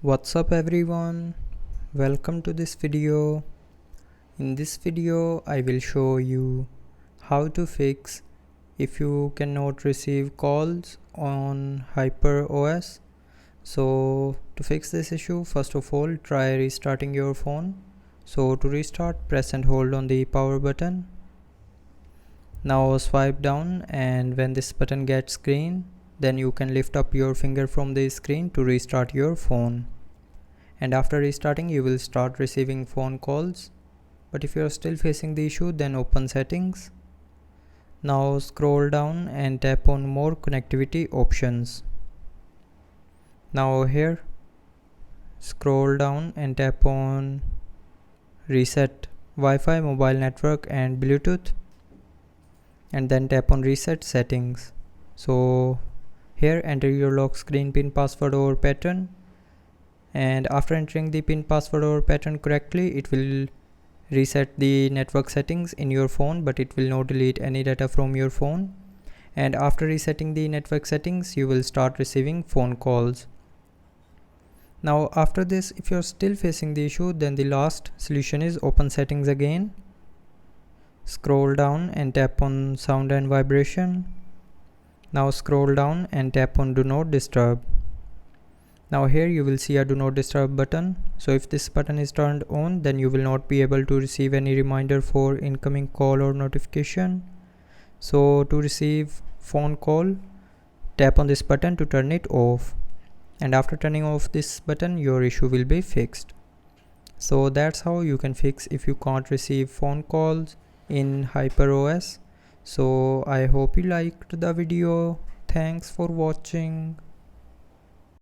What's up everyone, welcome to this video. In this video I will show you how to fix if you cannot receive calls on hyperos. So to fix this issue, first of all try restarting your phone. So to restart, press and hold on the power button. Now swipe down, and when this button gets green, then you can lift up your finger from the screen to restart your phone. And after restarting you will start receiving phone calls. But if you are still facing the issue, then open settings. Now scroll down and tap on more connectivity options. Now here scroll down and tap on reset Wi-Fi, mobile network and Bluetooth, and then tap on reset settings. So here enter your lock screen pin, password or pattern, and after entering the pin, password or pattern correctly, it will reset the network settings in your phone, but it will not delete any data from your phone. And after resetting the network settings, you will start receiving phone calls. Now after this, if you're still facing the issue, then the last solution is open settings again. Scroll down and tap on sound and vibration. Now scroll down and tap on do not disturb. Now here you will see a do not disturb button. So if this button is turned on, then you will not be able to receive any reminder for incoming call or notification. So to receive phone call, tap on this button to turn it off. And after turning off this button, your issue will be fixed. So that's how you can fix if you can't receive phone calls in hyperos. So I hope you liked the video. Thanks for watching.